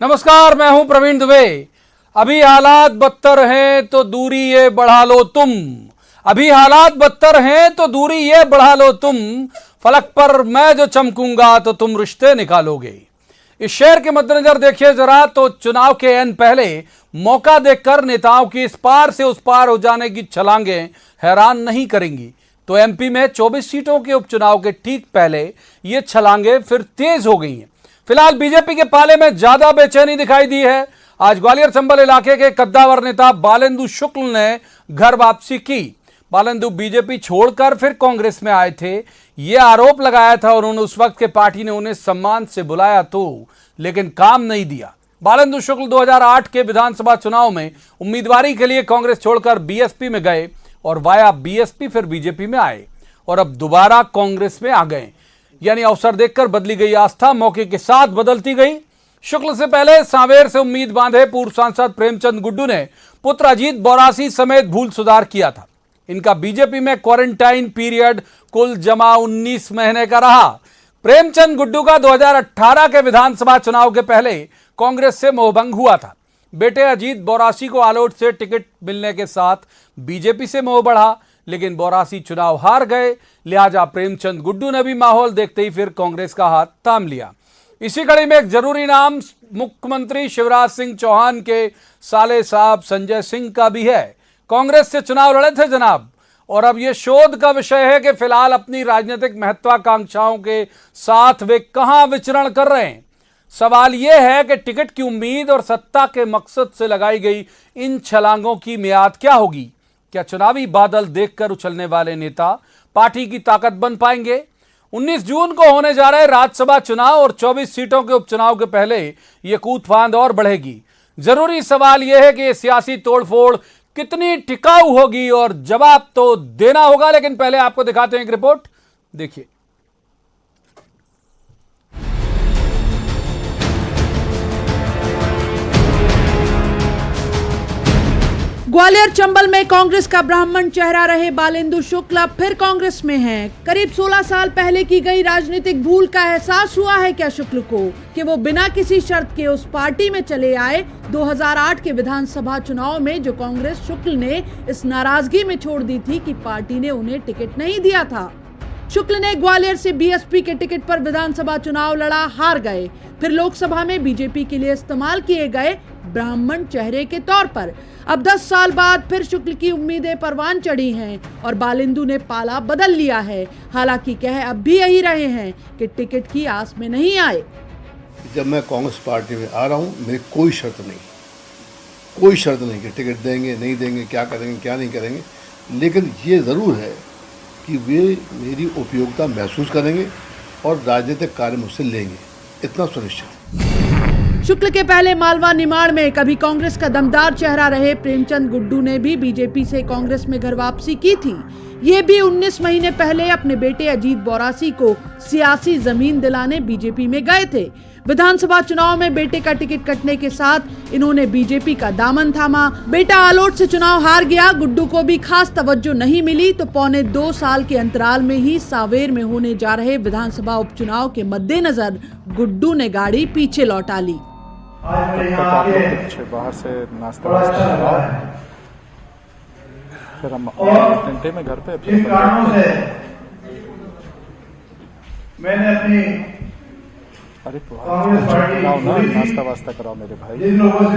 नमस्कार, मैं हूं प्रवीण दुबे। अभी हालात बदतर हैं तो दूरी ये बढ़ा लो तुम। अभी हालात बदतर हैं तो दूरी ये बढ़ा लो तुम। फलक पर मैं जो चमकूंगा तो तुम रिश्ते निकालोगे। इस शेर के मद्देनजर देखिए जरा तो चुनाव के एन पहले मौका देखकर नेताओं की इस पार से उस पार हो जाने की छलांगें हैरान नहीं करेंगी। तो एमपी में 24 सीटों के उपचुनाव के ठीक पहले ये छलांगें फिर तेज हो गई हैं। फिलहाल बीजेपी के पाले में ज्यादा बेचैनी दिखाई दी है। आज ग्वालियर चंबल इलाके के कद्दावर नेता बालेंदु शुक्ल ने घर वापसी की। बालेंदु बीजेपी छोड़कर फिर कांग्रेस में आए थे। यह आरोप लगाया था उन्होंने उस वक्त के पार्टी ने उन्हें सम्मान से बुलाया तो, लेकिन काम नहीं दिया। बालेंदु शुक्ल 2008 के विधानसभा चुनाव में उम्मीदवारी के लिए कांग्रेस छोड़कर बीएसपी में गए और वाया बीएसपी फिर बीजेपी में आए और अब दोबारा कांग्रेस में आ गए। यानी अवसर देखकर बदली गई आस्था मौके के साथ बदलती गई। शुक्ल से पहले सांवेर से उम्मीद बांधे पूर्व सांसद प्रेमचंद गुड्डू ने पुत्र अजीत बोरासी समेत भूल सुधार किया था। इनका बीजेपी में क्वारंटाइन पीरियड कुल जमा 19 महीने का रहा। प्रेमचंद गुड्डू का 2018 के विधानसभा चुनाव के पहले कांग्रेस से मोहभंग हुआ था। बेटे अजीत बोरासी को आलोट से टिकट मिलने के साथ बीजेपी से मोह बढ़ा, लेकिन बोरासी चुनाव हार गए। लिहाजा प्रेमचंद गुड्डू ने भी माहौल देखते ही फिर कांग्रेस का हाथ थाम लिया। इसी कड़ी में एक जरूरी नाम मुख्यमंत्री शिवराज सिंह चौहान के साले साहब संजय सिंह का भी है। कांग्रेस से चुनाव लड़े थे जनाब, और अब यह शोध का विषय है कि फिलहाल अपनी राजनीतिक महत्वाकांक्षाओं के साथ वे कहां विचरण कर रहे हैं। सवाल यह है कि टिकट की उम्मीद और सत्ता के मकसद से लगाई गई इन छलांगों की मियाद क्या होगी। क्या चुनावी बादल देखकर उछलने वाले नेता पार्टी की ताकत बन पाएंगे। 19 जून को होने जा रहे राज्यसभा चुनाव और 24 सीटों के उपचुनाव के पहले यह कूदफांद और बढ़ेगी। जरूरी सवाल यह है कि यह सियासी तोड़फोड़ कितनी टिकाऊ होगी और जवाब तो देना होगा। लेकिन पहले आपको दिखाते हैं एक रिपोर्ट, देखिए। ग्वालियर चंबल में कांग्रेस का ब्राह्मण चेहरा रहे बालेंदु शुक्ल अब फिर कांग्रेस में हैं। करीब 16 साल पहले की गई राजनीतिक भूल का एहसास हुआ है क्या शुक्ल को कि वो बिना किसी शर्त के उस पार्टी में चले आए 2008 के विधानसभा चुनाव में, जो कांग्रेस शुक्ल ने इस नाराजगी में छोड़ दी थी कि पार्टी ने उन्हें टिकट नहीं दिया था। शुक्ल ने ग्वालियर से बीएसपी के टिकट पर विधानसभा चुनाव लड़ा, हार गए। फिर लोकसभा में बीजेपी के लिए इस्तेमाल किए गए ब्राह्मण चेहरे के तौर पर। अब 10 साल बाद फिर शुक्ल की उम्मीदें परवान चढ़ी हैं और बालेंदु ने पाला बदल लिया है। हालांकि कह अब भी यही रहे हैं कि टिकट की आस में नहीं आए। जब मैं कांग्रेस पार्टी में आ रहा हूँ, मेरी कोई शर्त नहीं कि टिकट देंगे नहीं देंगे, क्या करेंगे क्या नहीं करेंगे, लेकिन ये ज़रूर है कि वे मेरी उपयोगिता महसूस करेंगे और राजनीतिक कार्य मुझसे लेंगे, इतना सुनिश्चित। शुक्ल के पहले मालवा निमाड़ में कभी कांग्रेस का दमदार चेहरा रहे प्रेमचंद गुड्डू ने भी बीजेपी से कांग्रेस में घर वापसी की थी। ये भी 19 महीने पहले अपने बेटे अजीत बोरासी को सियासी जमीन दिलाने बीजेपी में गए थे। विधानसभा चुनाव में बेटे का टिकट कटने के साथ इन्होंने बीजेपी का दामन थामा। बेटा आलोट से चुनाव हार गया, गुड्डू को भी खास तवज्जो नहीं मिली, तो पौने 2 साल के अंतराल में ही सांवेर में होने जा रहे विधानसभा उपचुनाव के मद्देनजर गुड्डू ने गाड़ी पीछे लौटा ली। बाहर से नाश्ता वास्ता फिर हम घंटे में घर पे मैंने अपनी अरे नाश्ता वास्ता कराओ मेरे भाई, जिन लोगों से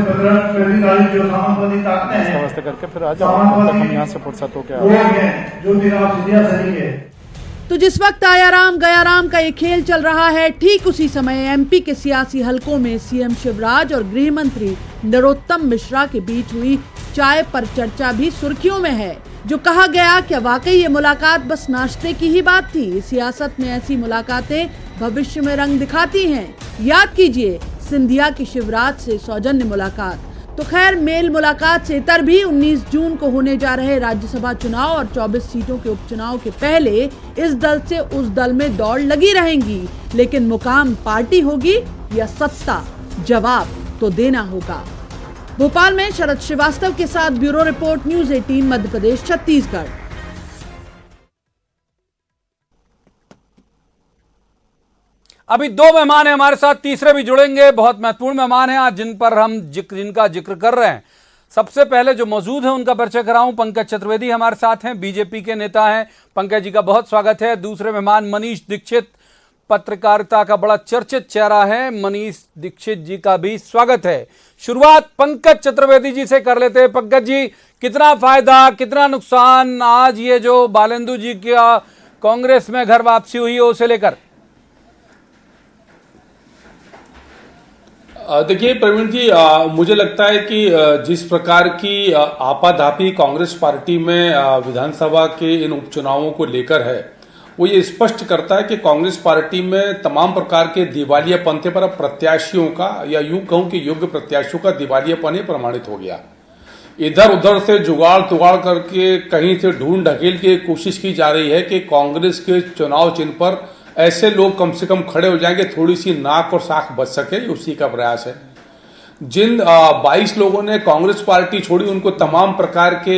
नाश्ता वास्ता करके फिर आ जाओ, हम यहाँ से फुर्सत होकर जो भी आप। तो जिस वक्त आया राम गया राम का ये खेल चल रहा है, ठीक उसी समय एमपी के सियासी हलकों में सीएम शिवराज और गृह मंत्री नरोत्तम मिश्रा के बीच हुई चाय पर चर्चा भी सुर्खियों में है। जो कहा गया कि वाकई ये मुलाकात बस नाश्ते की ही बात थी। सियासत में ऐसी मुलाकातें भविष्य में रंग दिखाती हैं। याद कीजिए सिंधिया की शिवराज से सौजन्य मुलाकात। तो खैर, मेल मुलाकात से इतर भी 19 जून को होने जा रहे राज्यसभा चुनाव और 24 सीटों के उपचुनाव के पहले इस दल से उस दल में दौड़ लगी रहेंगी। लेकिन मुकाम पार्टी होगी या सत्ता, जवाब तो देना होगा। भोपाल में शरद श्रीवास्तव के साथ bureau report, news 18 Madhya Pradesh Chhattisgarh. अभी दो मेहमान हैं हमारे साथ, तीसरे भी जुड़ेंगे। बहुत महत्वपूर्ण मेहमान हैं आज जिनका जिक्र कर रहे हैं। सबसे पहले जो मौजूद है उनका परिचय कराऊं। पंकज चतुर्वेदी हमारे साथ हैं, बीजेपी के नेता हैं। पंकज जी का बहुत स्वागत है। दूसरे मेहमान मनीष दीक्षित, पत्रकारिता का बड़ा चर्चित चेहरा है। मनीष दीक्षित जी का भी स्वागत है। शुरुआत पंकज चतुर्वेदी जी से कर लेते हैं। पंकज जी, कितना फायदा कितना नुकसान आज ये जो बालेंदु जी का कांग्रेस में घर वापसी हुई है उसे लेकर? देखिए प्रवीण जी, मुझे लगता है कि जिस प्रकार की आपाधापी कांग्रेस पार्टी में विधानसभा के इन उपचुनावों को लेकर है, वो ये स्पष्ट करता है कि कांग्रेस पार्टी में तमाम प्रकार के दिवालियापन थे, पर अब प्रत्याशियों का, या यूं कहूं कि योग्य प्रत्याशियों का दिवालियापन ही प्रमाणित हो गया। इधर उधर से जुगाड़ तुगाड़ करके कहीं से ढूंढ ढकेल की कोशिश की जा रही है कि कांग्रेस के चुनाव चिन्ह पर ऐसे लोग कम से कम खड़े हो जाएंगे, थोड़ी सी नाक और साख बच सके, उसी का प्रयास है। जिन 22 लोगों ने कांग्रेस पार्टी छोड़ी, उनको तमाम प्रकार के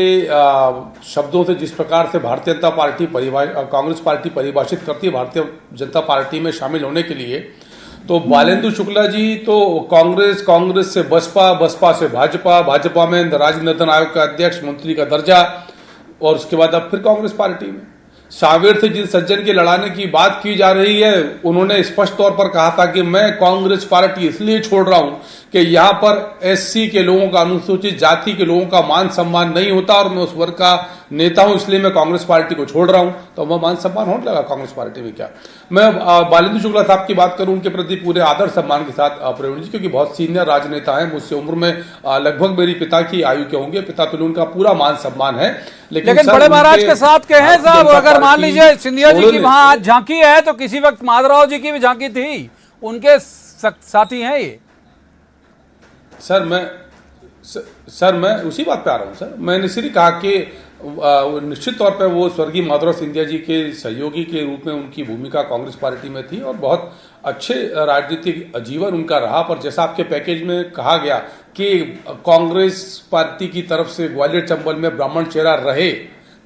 शब्दों से, जिस प्रकार से भारतीय जनता पार्टी कांग्रेस पार्टी परिभाषित करती है भारतीय जनता पार्टी में शामिल होने के लिए, तो बालेंदु शुक्ला जी तो कांग्रेस से बसपा, बसपा से भाजपा, भाजपा में राज्य निर्वाचन आयोग का अध्यक्ष, मंत्री का दर्जा, और उसके बाद अब फिर कांग्रेस पार्टी में। सावेर से जिन सज्जन के लड़ाने की बात की जा रही है, उन्होंने स्पष्ट तौर पर कहा था कि मैं कांग्रेस पार्टी इसलिए छोड़ रहा हूं कि यहां पर एससी के लोगों का, अनुसूचित जाति के लोगों का मान सम्मान नहीं होता और मैं उस वर्ग का नेता हूं, इसलिए मैं कांग्रेस पार्टी को छोड़ रहा हूं। तो वह मान सम्मान होने लगा कांग्रेस पार्टी में क्या? मैं बालेंदु शुक्ला साहब की बात करूं, उनके प्रति पूरे आदर सम्मान के साथ प्रवीण जी, क्योंकि बहुत सीनियर राजनेता है, मुझसे उम्र में लगभग मेरी पिता की आयु के होंगे, पिता तुल्य उनका पूरा मान सम्मान है। लेकिन बड़े महाराज के साथ के हैं साहब, अगर मान लीजिए सिंधिया जी की वहां आज झांकी है तो किसी वक्त माधवराव जी की भी झांकी थी, उनके साथी हैं ये। सर मैं उसी बात पे आ रहा हूं। सर मैंने इसलिए कहा कि निश्चित तौर पर वो स्वर्गीय माधवराव सिंधिया जी के सहयोगी के रूप में उनकी भूमिका कांग्रेस पार्टी में थी और बहुत अच्छे राजनीतिक जीवन उनका रहा। पर जैसा आपके पैकेज में कहा गया कि कांग्रेस पार्टी की तरफ से ग्वालियर चंबल में ब्राह्मण चेहरा रहे,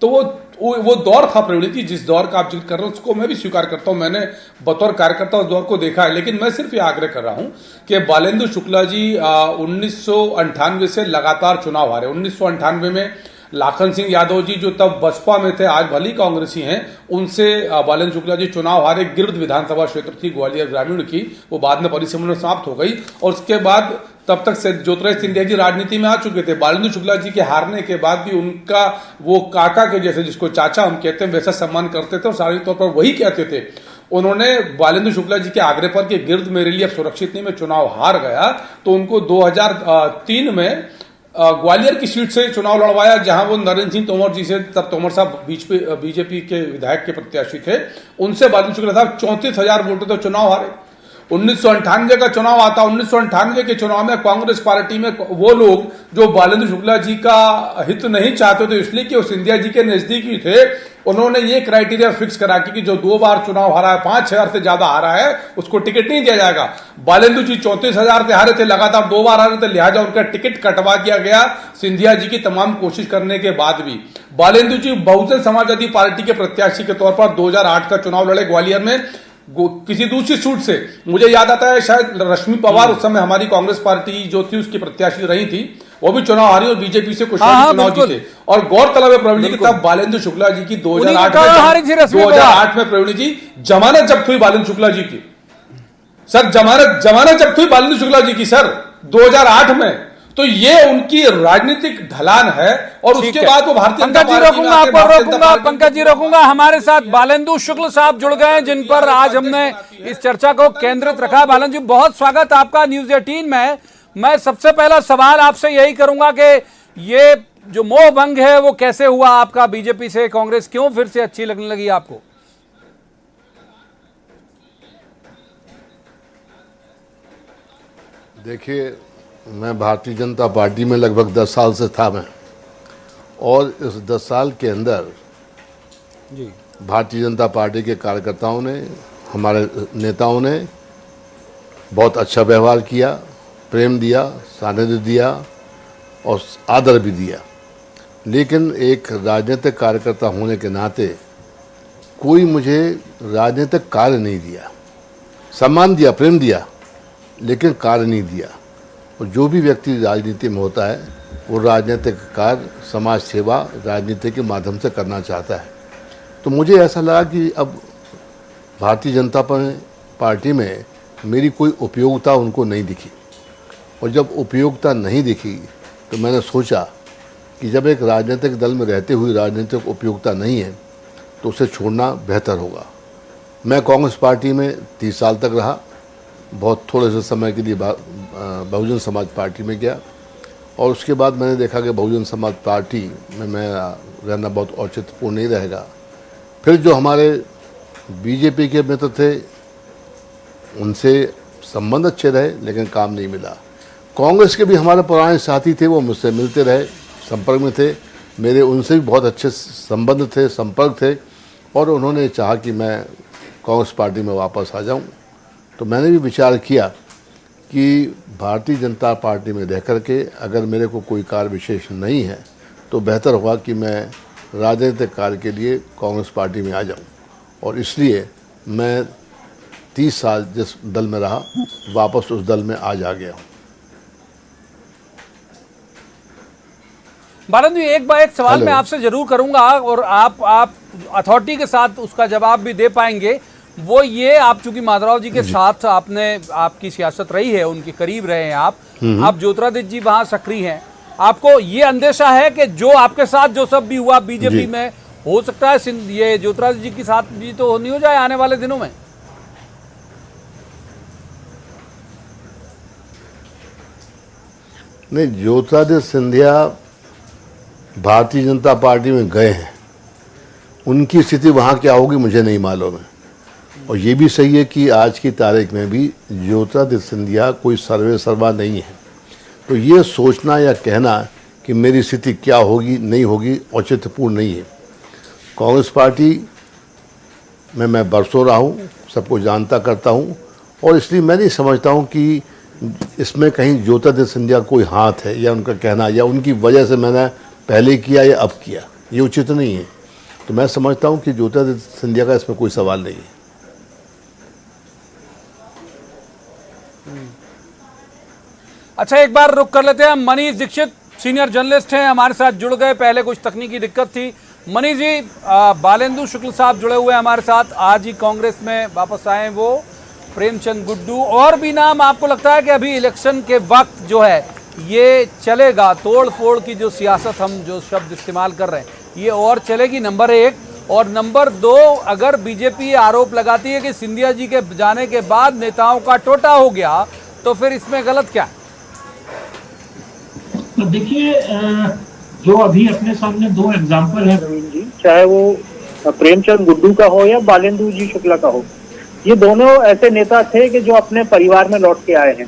तो वो दौर था प्रवीण जी, जिस दौर का आप जिक्र कर रहे हो उसको मैं भी स्वीकार करता हूं। मैंने बतौर कार्यकर्ता उस दौर को देखा है, लेकिन मैं सिर्फ ये आग्रह कर रहा हूं कि बालेंदु शुक्ला जी 1998 से लगातार चुनाव हारे। 1998 में लाखन सिंह यादव जी, जो तब बसपा में थे, आज भली कांग्रेसी हैं, उनसे बालेंदु शुक्ला जी चुनाव हारे। गिरद विधानसभा क्षेत्र थी ग्वालियर ग्रामीण की, वो बाद में परिसमन में समाप्त हो गई और उसके बाद तब तक ज्योतिराज सिंधिया जी राजनीति में आ चुके थे। बालेंदु शुक्ला जी के हारने के बाद भी उनका वो काका के जैसे, जिसको चाचा हम कहते हैं, वैसा सम्मान करते थे और शारीरिक तौर पर वही कहते थे। उन्होंने बालेंदु शुक्ला जी के आग्रह पर कि गिरद मेरे लिए अब सुरक्षित नहीं, मैं चुनाव हार गया, तो उनको 2003 में ग्वालियर की सीट से चुनाव लड़वाया, जहां वो नरेंद्र सिंह तोमर जी से, तब तोमर साहब बीजेपी के विधायक के प्रत्याशी थे, उनसे बालेंदु शुक्ला साहब 34,000 वोटों तो चुनाव हारे। 1998 का चुनाव आता, 1998 के चुनाव में कांग्रेस पार्टी में वो लोग जो बालेंदु शुक्ला जी का हित नहीं चाहते थे, इसलिए कि वो सिंधिया जी के नजदीकी थे, उन्होंने ये क्राइटेरिया फिक्स करा कि जो 2 बार चुनाव हारा है, 5,000 से ज्यादा हारा है, उसको टिकट नहीं दिया जाएगा। बालेंदु जी 34,000 से हारे थे, लगातार 2 बार हारे थे, लिहाजा उनका टिकट कटवा दिया गया। सिंधिया जी की तमाम कोशिश करने के बाद भी बालेंदु जी बहुजन समाजवादी पार्टी के प्रत्याशी के तौर पर 2008 का चुनाव लड़े ग्वालियर में किसी दूसरी सूट से। मुझे याद आता है शायद रश्मि पवार उस समय हमारी कांग्रेस पार्टी जो थी उसकी प्रत्याशी रही थी, वो भी चुनाव हारी और बीजेपी से कुछ चुनाव जीते। और गौरतलब है प्रवीण जी, तब बालेंदु शुक्ला जी की 2008 में प्रवीण जी जमानत जब्त हुई बालेंदु शुक्ला जी की। सर जमानत जब्त हुई बालेंदु शुक्ला जी की सर 2008 में। तो ये उनकी राजनीतिक ढलान है और उसके बाद वो भारतीय जनता पार्टी पंकज जी रोकूंगा। हमारे साथ बालेंदु शुक्ल साहब जुड़ गए, जिन पर आज हमने इस चर्चा को केंद्रित रखा। बालेंदु जी, बहुत स्वागत आपका न्यूज 18 में। मैं सबसे पहला सवाल आपसे यही करूंगा कि ये जो मोह भंग है वो कैसे हुआ आपका? बीजेपी से कांग्रेस क्यों फिर से अच्छी लगने लगी आपको? देखिए, मैं भारतीय जनता पार्टी में लगभग 10 साल से था मैं, और इस 10 साल के अंदर जी भारतीय जनता पार्टी के कार्यकर्ताओं ने, हमारे नेताओं ने बहुत अच्छा व्यवहार किया, प्रेम दिया, सानिध्य दिया और आदर भी दिया। लेकिन एक राजनीतिक कार्यकर्ता होने के नाते कोई मुझे राजनीतिक कार्य नहीं दिया, सम्मान दिया, प्रेम दिया, लेकिन कार्य नहीं दिया। और जो भी व्यक्ति राजनीति में होता है वो राजनीतिक कार्य, समाज सेवा राजनीति के माध्यम से करना चाहता है। तो मुझे ऐसा लगा कि अब भारतीय जनता पार्टी में मेरी कोई उपयोगिता उनको नहीं दिखी। और जब उपयोगिता नहीं दिखी तो मैंने सोचा कि जब एक राजनीतिक दल में रहते हुए राजनीतिक उपयोगिता नहीं है तो उसे छोड़ना बेहतर होगा। मैं कांग्रेस पार्टी में 30 साल तक रहा, बहुत थोड़े से समय के लिए बहुजन समाज पार्टी में गया, और उसके बाद मैंने देखा कि बहुजन समाज पार्टी में मैं रहना बहुत औचित्यपूर्ण नहीं रहेगा। फिर जो हमारे बीजेपी के मित्र थे उनसे संबंध अच्छे रहे, लेकिन काम नहीं मिला। कांग्रेस के भी हमारे पुराने साथी थे, वो मुझसे मिलते रहे, संपर्क में थे, मेरे उनसे भी बहुत अच्छे संबंध थे, संपर्क थे, और उन्होंने चाहा कि मैं कांग्रेस पार्टी में वापस आ जाऊं। तो मैंने भी विचार किया कि भारतीय जनता पार्टी में रह कर के अगर मेरे को कोई कार्य विशेष नहीं है तो बेहतर होगा कि मैं राजनीतिक कार्य के लिए कांग्रेस पार्टी में आ जाऊं। और इसलिए मैं 30 साल जिस दल में रहा वापस उस दल में आज आ गया हूं। बालेंद्र जी, एक बार एक सवाल मैं आपसे जरूर करूंगा और आप अथॉरिटी के साथ उसका जवाब भी दे पाएंगे। वो ये, आप चूंकि माधवराव जी के साथ आपकी सियासत रही है, उनके करीब रहे हैं आप ज्योतिरादित्य जी वहां सक्रिय हैं, आपको ये अंदेशा है कि जो आपके साथ जो सब भी हुआ बीजेपी में, हो सकता है ये ज्योतिरादित्य जी के साथ भी तो नहीं हो जाए आने वाले दिनों में? नहीं, ज्योतिरादित्य सिंधिया भारतीय जनता पार्टी में गए हैं, उनकी स्थिति वहाँ क्या होगी मुझे नहीं मालूम है। और ये भी सही है कि आज की तारीख में भी ज्योतिरादित्य सिंधिया कोई सर्वे सर्वा नहीं है। तो ये सोचना या कहना कि मेरी स्थिति क्या होगी नहीं होगी औचित्यपूर्ण नहीं है। कांग्रेस पार्टी में मैं बरसों रहा हूँ, सबको जानता करता हूँ, और इसलिए मैं नहीं समझता हूँ कि इसमें कहीं ज्योतिरादित्य सिंधिया कोई हाथ है या उनका कहना या उनकी वजह से मैंने पहले किया या अब किया, ये उचित नहीं है। तो मैं समझता हूँ कि ज्योतिरादित्य सिंधिया का इसमें कोई सवाल नहीं है। अच्छा, एक बार रुक कर लेते हैं। मनीष दीक्षित सीनियर जर्नलिस्ट हैं, हमारे साथ जुड़ गए, पहले कुछ तकनीकी दिक्कत थी। मनीष जी, बालेंदु शुक्ल साहब जुड़े हुए हैं हमारे साथ, आज ही कांग्रेस में वापस आए हैं वो, प्रेमचंद गुड्डू, और भी नाम आपको लगता है कि अभी इलेक्शन के वक्त जो है ये चलेगा, तोड़ फोड़ की जो सियासत हम जो शब्द इस्तेमाल कर रहे हैं ये और चलेगी? नंबर 1। और नंबर 2, अगर बीजेपी आरोप लगाती है कि सिंधिया जी के जाने के बाद नेताओं का टोटा हो गया, तो फिर इसमें गलत क्या है? तो देखिए, जो अभी अपने सामने 2 एग्जाम्पल है प्रवीण जी, चाहे वो प्रेमचंद गुड्डू का हो या बालेंदु जी शुक्ला का हो, ये दोनों ऐसे नेता थे कि जो अपने परिवार में लौट के आए हैं।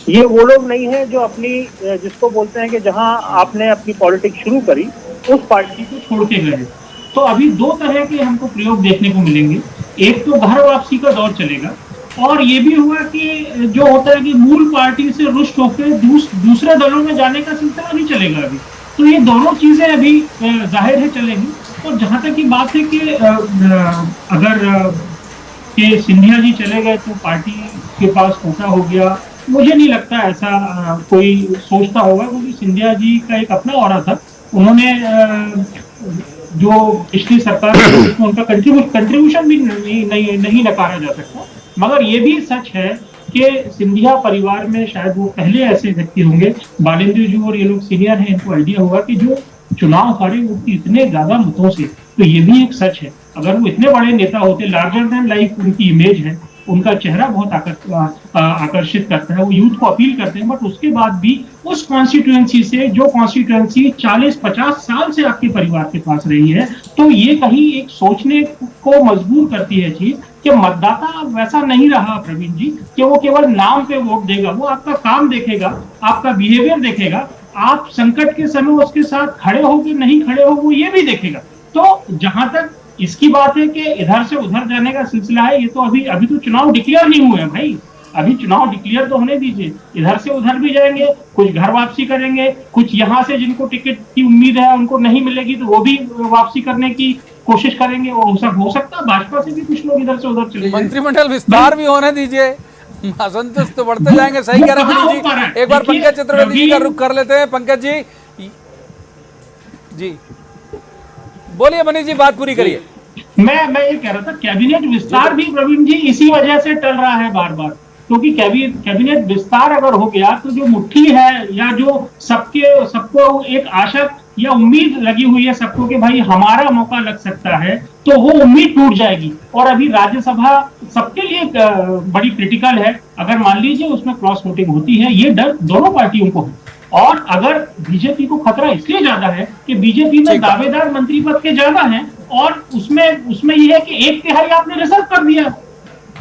ये वो लोग नहीं है जो अपनी, जिसको बोलते हैं कि जहां आपने अपनी पॉलिटिक्स शुरू करी उस पार्टी को छोड़ के गए। तो अभी 2 तरह के हमको प्रयोग देखने को मिलेंगे। एक तो घर वापसी का दौर चलेगा, और ये भी हुआ कि जो होता है कि मूल पार्टी से रुष्ट होकर दूसरे दलों में जाने का सिलसिला भी चलेगा अभी। तो ये दोनों चीजें अभी जाहिर है चलेंगी। और जहां तक की बात है कि अगर कि सिंधिया जी चले गए तो पार्टी के पास कोटा हो गया, मुझे नहीं लगता ऐसा कोई सोचता होगा, क्योंकि सिंधिया जी का एक अपना ऑरा था। उन्होंने जो पिछली सरकार में उनका कंट्रीब्यूशन भी नहीं नकारा जा सकता। मगर ये भी सच है कि सिंधिया परिवार में शायद वो पहले ऐसे व्यक्ति होंगे, बालेंद्र जी और ये लोग सीनियर हैं, इनको आइडिया होगा कि जो चुनाव हारे वो इतने ज्यादा मतों से। तो ये भी एक सच है, अगर वो इतने बड़े नेता होते, लार्जर देन लाइफ उनकी इमेज है, उनका चेहरा बहुत आकर्षित करता है, वो यूथ को अपील करते हैं, बट उसके बाद भी उस कॉन्स्टिट्यूएंसी से, जो कॉन्स्टिट्यूएंसी 40-50 साल से आपके परिवार के पास रही है, तो ये कहीं एक सोचने को मजबूर करती है चीज कि मतदाता वैसा नहीं रहा प्रवीण जी कि वो केवल नाम पे वोट देगा, वो आपका काम देखेगा, आपका बिहेवियर देखेगा, आप संकट के समय उसके साथ खड़े हो कि नहीं खड़े हो वो ये भी देखेगा। तो जहां तक इसकी बात है कि इधर से उधर जाने का सिलसिला है, ये तो अभी तो चुनाव डिक्लेयर नहीं हुए हैं भाई, अभी चुनाव डिक्लेयर तो होने दीजिए। इधर से उधर भी जाएंगे, कुछ घर वापसी करेंगे, कुछ यहाँ से जिनको टिकट की उम्मीद है उनको नहीं मिलेगी तो वो भी वापसी करने की कोशिश करेंगे और हो सकता है भाजपा से भी कुछ लोग इधर से उधर चले जाएं। मंत्रिमंडल विस्तार भी होने दीजिए, असंतुष्ट तो बढ़ते जाएंगे। सही कह रहे हैं मनीष जी। एक बार पंकज चतुर्वेदी जी का रुख कर लेते हैं। पंकज जी बोलिए। मनीष जी बात पूरी करिए। मैं ये कह रहा था, कैबिनेट विस्तार भी प्रवीण जी इसी वजह से टल रहा है बार बार, क्योंकि कैबिनेट विस्तार अगर हो गया तो जो मुट्ठी है या जो सबको एक आशा या उम्मीद लगी हुई है सबको कि भाई हमारा मौका लग सकता है, तो वो उम्मीद टूट जाएगी। और अभी राज्यसभा सबके लिए बड़ी क्रिटिकल है। अगर मान लीजिए उसमें क्रॉस वोटिंग होती है, ये डर दोनों पार्टियों को है। और अगर बीजेपी को खतरा इसलिए ज्यादा है कि बीजेपी में दावेदार मंत्री पद के ज्यादा हैं, और उसमें यह है कि 1/3 आपने रिजर्व कर दिया,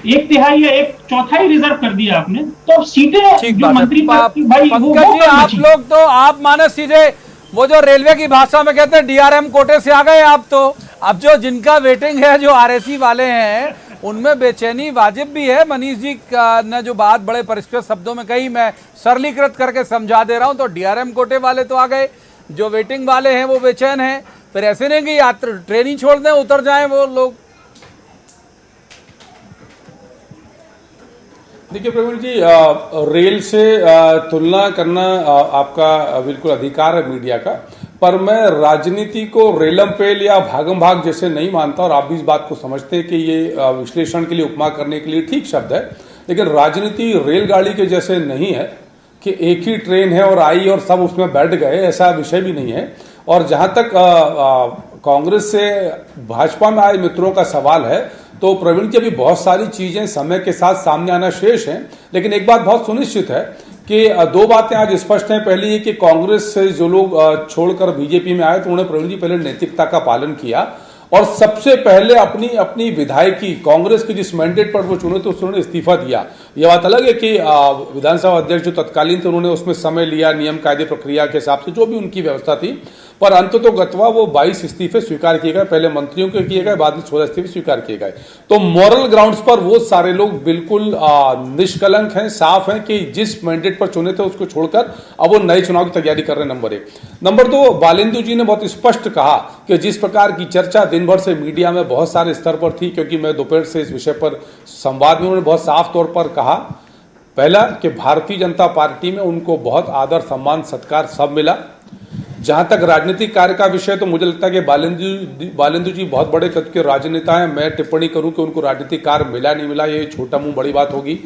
1/3 या 1/4 रिजर्व कर दिया आपने, तो सीटें जो मंत्री पद की भाई वो आप लोग तो आप माने सीधे वो जो रेलवे की भाषा में कहते हैं डीआरएम कोटे से आ गए आप। तो अब जो जिनका वेटिंग है, जो आरएसी वाले हैं, उनमें बेचैनी वाजिब भी है। मनीष जी ने जो बात बड़े परिष्कृत शब्दों में कही, मैं सरलीकृत करके समझा दे रहा हूं। तो डीआरएम कोटे वाले तो आ गए, जो वेटिंग वाले हैं वो बेचैन हैं। फिर ऐसे नहीं कि यात्रा ट्रेन ही छोड़ दें, उतर जाएं वो लोग। देखिए प्रवीण जी, रेल से तुलना करना आपका बिल्कुल अधिकार है मीडिया का, पर मैं राजनीति को रेलम पेल या भागम भाग जैसे नहीं मानता। और आप भी इस बात को समझते हैं कि ये विश्लेषण के लिए, उपमा करने के लिए ठीक शब्द है, लेकिन राजनीति रेलगाड़ी के जैसे नहीं है कि एक ही ट्रेन है और आई और सब उसमें बैठ गए, ऐसा विषय भी नहीं है। और जहां तक कांग्रेस से भाजपा में आए मित्रों का सवाल है, तो प्रवीण जी अभी बहुत सारी चीजें समय के साथ सामने आना शेष हैं, लेकिन एक बात बहुत सुनिश्चित है कि दो बातें आज स्पष्ट हैं। पहली ये कि कांग्रेस से जो लोग छोड़कर बीजेपी में आए, तो उन्होंने प्रवीण जी पहले नैतिकता का पालन किया और सबसे पहले अपनी विधायकी कांग्रेस की जिस मैंडेट पर वो चुने थे उन्होंने इस्तीफा दिया। यह बात अलग है कि विधानसभा अध्यक्ष जो तत्कालीन थे उन्होंने उसमें समय लिया, नियम कायदे प्रक्रिया के हिसाब से जो भी उनकी व्यवस्था थी, पर अंततोगत्वा वो 22 इस्तीफे स्वीकार किए गए। पहले मंत्रियों के किए गए, बाद में 16 इस्तीफे स्वीकार किए गए। तो मॉरल ग्राउंड्स पर वो सारे लोग बिल्कुल निष्कलंक हैं, साफ हैं कि जिस मैंडेट पर चुने थे उसको छोड़कर अब वो नए चुनाव की तैयारी कर रहे हैं। नंबर 1। नंबर 2, बालेंदु जी ने बहुत स्पष्ट कहा कि जिस प्रकार की चर्चा दिन भर से मीडिया में बहुत सारे स्तर पर थी, क्योंकि मैं दोपहर से इस विषय पर संवाद में, उन्होंने बहुत साफ तौर पर कहा, पहला कि भारतीय जनता पार्टी में उनको बहुत आदर सम्मान सत्कार सब मिला। जहां तक राजनीतिक कार्य का विषय, तो मुझे लगता है कि बालेंदु जी बहुत बड़े कद के राजनेता हैं। मैं टिप्पणी करूं कि उनको राजनीतिक कार्य मिला नहीं मिला, ये छोटा मुंह बड़ी बात होगी,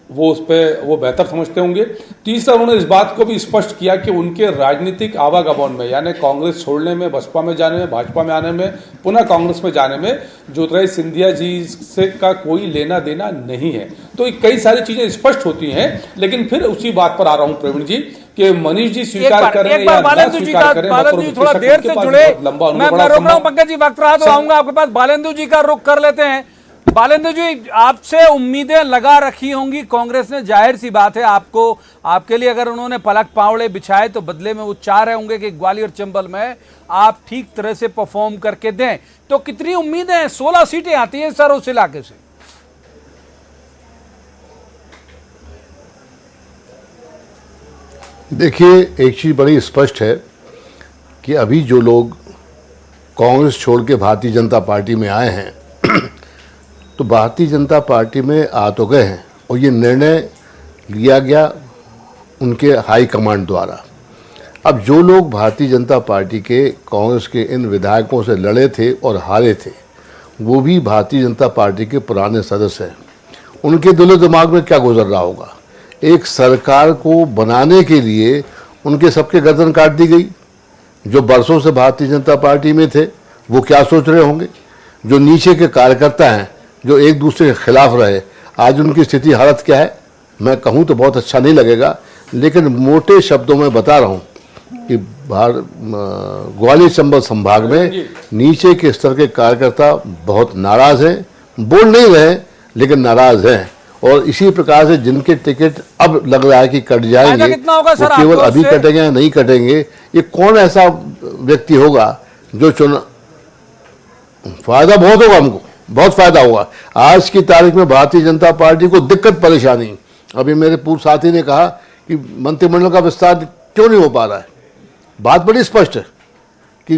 वो उस पर वो बेहतर समझते होंगे। तीसरा, उन्होंने इस बात को भी स्पष्ट किया कि उनके राजनीतिक आवागमन में, यानी कांग्रेस छोड़ने में, बसपा में जाने में, भाजपा में आने में, पुनः कांग्रेस में जाने में ज्योतिरादित्य सिंधिया जी से का कोई लेना देना नहीं है। तो कई सारी चीजें स्पष्ट होती हैं, लेकिन फिर उसी बात पर आ रहा हूं प्रवीण जी कि मनीष जी स्वीकार करें या ना स्वीकार करें, बालेंदु जी थोड़ा देर से जुड़े, मैं रोक रहा हूं पंकज जी, वक्त रहा तो आऊंगा आपके पास। बालेंदु जी का रुख कर लेते हैं। बालेंदु जी, आपसे उम्मीदें लगा रखी होंगी कांग्रेस ने, जाहिर सी बात है। आपके लिए अगर उन्होंने पलक पावड़े बिछाए तो बदले में वो चाह रहे होंगे कि ग्वालियर चंबल में आप ठीक तरह से परफॉर्म करके दें। तो कितनी उम्मीदें हैं? 16 सीटें आती हैं सर उस इलाके से। देखिए, एक चीज़ बड़ी स्पष्ट है कि अभी जो लोग कांग्रेस छोड़ के भारतीय जनता पार्टी में आए हैं तो भारतीय जनता पार्टी में आ तो गए हैं, और ये निर्णय लिया गया उनके हाई कमांड द्वारा। अब जो लोग भारतीय जनता पार्टी के कांग्रेस के इन विधायकों से लड़े थे और हारे थे, वो भी भारतीय जनता पार्टी के पुराने सदस्य हैं। उनके दिलो दिमाग में क्या गुजर रहा होगा? एक सरकार को बनाने के लिए उनके सबके गर्दन काट दी गई। जो बरसों से भारतीय जनता पार्टी में थे वो क्या सोच रहे होंगे? जो नीचे के कार्यकर्ता हैं, जो एक दूसरे के खिलाफ रहे, आज उनकी स्थिति हालत क्या है? मैं कहूँ तो बहुत अच्छा नहीं लगेगा, लेकिन मोटे शब्दों में बता रहा हूँ कि ग्वालियर चंबल संभाग में नीचे के स्तर के कार्यकर्ता बहुत नाराज हैं। बोल नहीं रहे लेकिन नाराज हैं, और इसी प्रकार से जिनके टिकट अब लग रहा है कि कट जाएंगे, वो केवल अभी कटेंगे या नहीं कटेंगे, ये कौन ऐसा व्यक्ति होगा जो फायदा बहुत होगा, हमको बहुत फायदा होगा। आज की तारीख में भारतीय जनता पार्टी को दिक्कत परेशानी, अभी मेरे पूर्व साथी ने कहा कि मंत्रिमंडल का विस्तार क्यों नहीं हो पा रहा है। बात बड़ी स्पष्ट है कि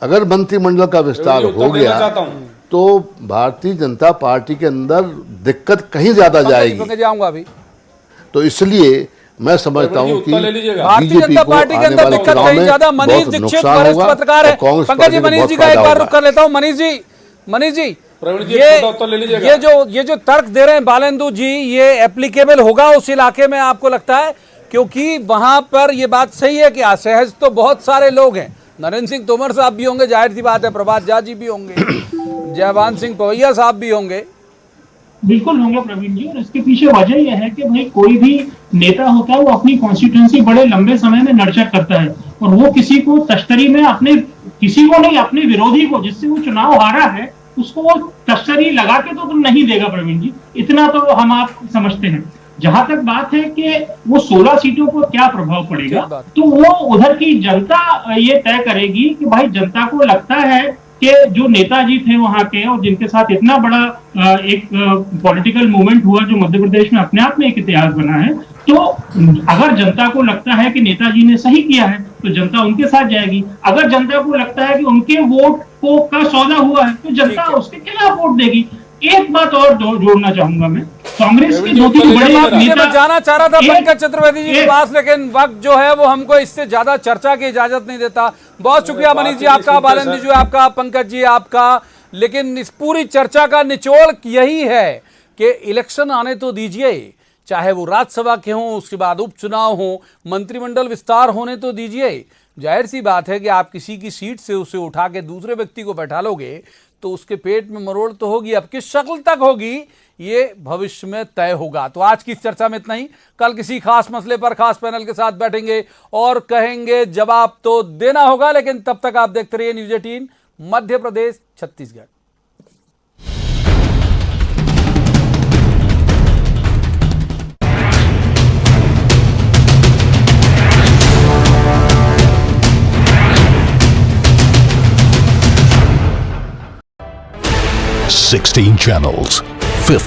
अगर मंत्रिमंडल का विस्तार उत्तर हो देना गया चाहता हूं। तो भारतीय जनता पार्टी के अंदर दिक्कत कहीं ज्यादा जाएगी। जाऊंगा अभी। तो इसलिए मैं समझता हूं कि उत्तर ले लीजिएगा। भारतीय बीजेपी जनता को पार्टी के आने अंदर वाले दिक्कत चुनाव कहीं में ज्यादा। मनीष बहुत दीक्षित नुकसान वरिष्ठ होगा पत्रकार है। और कांग्रेस पंकज पार्टी जी, को मनीष बहुत जी का एक फायदा बार होगा। रुख कर लेता हूं। मनीष जी प्रवीण जी, एक उत्तर ले लीजिएगा। ये जो तर्क दे रहे हैं बालेंदु जी, ये एप्लीकेबल होगा उस इलाके में, आपको लगता है? क्योंकि वहां पर ये बात सही है कि असहज तो बहुत सारे लोग हैं। नरेंद्र सिंह तोमर साहब भी होंगे, जाहिर सी बात है, प्रभात झा जी भी होंगे, जयवान सिंह पवैया साहब भी होंगे। बिल्कुल होंगे प्रवीण जी, और इसके पीछे वजह यह है कि भाई कोई भी नेता होता है वो अपनी कॉन्स्टिट्यूंसी बड़े लंबे समय में नर्चर करता है, और वो किसी को तश्तरी में अपने किसी को नहीं, अपने विरोधी को जिससे वो चुनाव हारा है उसको वो तश्तरी लगा के तो नहीं देगा प्रवीण जी, इतना तो हम आप समझते हैं। जहां तक बात है कि वो 16 सीटों को क्या प्रभाव पड़ेगा, तो वो उधर की जनता ये तय करेगी कि भाई जनता को लगता है कि जो नेताजी थे वहां के और जिनके साथ इतना बड़ा एक पॉलिटिकल मूवमेंट हुआ जो मध्य प्रदेश में अपने आप में एक इतिहास बना है, तो अगर जनता को लगता है कि नेताजी ने सही किया है तो जनता उनके साथ जाएगी। अगर जनता को लगता है कि उनके वोट को का सौदा हुआ है तो जनता उसके खिलाफ वोट देगी। एक बात और जोड़ना चाहूंगा मैं, कांग्रेस के 2-3 बड़े मैं नेता जाना चाह रहा था पंकज चतुर्वेदी जी के पास, लेकिन वक्त जो है वो हमको इससे ज्यादा चर्चा की इजाजत नहीं देता। बहुत शुक्रिया मनीष जी आपका, बालेंद्र जी आपका, पंकज जी आपका। लेकिन इस पूरी चर्चा का निचोड़ यही है कि इलेक्शन आने तो दीजिए, चाहे वो राज्यसभा के हों, उसके बाद उपचुनाव हो, मंत्रिमंडल विस्तार होने तो दीजिए। जाहिर सी बात है कि आप किसी की सीट से उसे उठा के दूसरे व्यक्ति को बैठा लोगे तो उसके पेट में मरोड़ तो होगी, अब किस शक्ल तक होगी ये भविष्य में तय होगा। तो आज की इस चर्चा में इतना ही। कल किसी खास मसले पर खास पैनल के साथ बैठेंगे और कहेंगे जवाब तो देना होगा। लेकिन तब तक आप देखते रहिए news 18 Madhya Pradesh Chhattisgarh. Sixteen channels, 50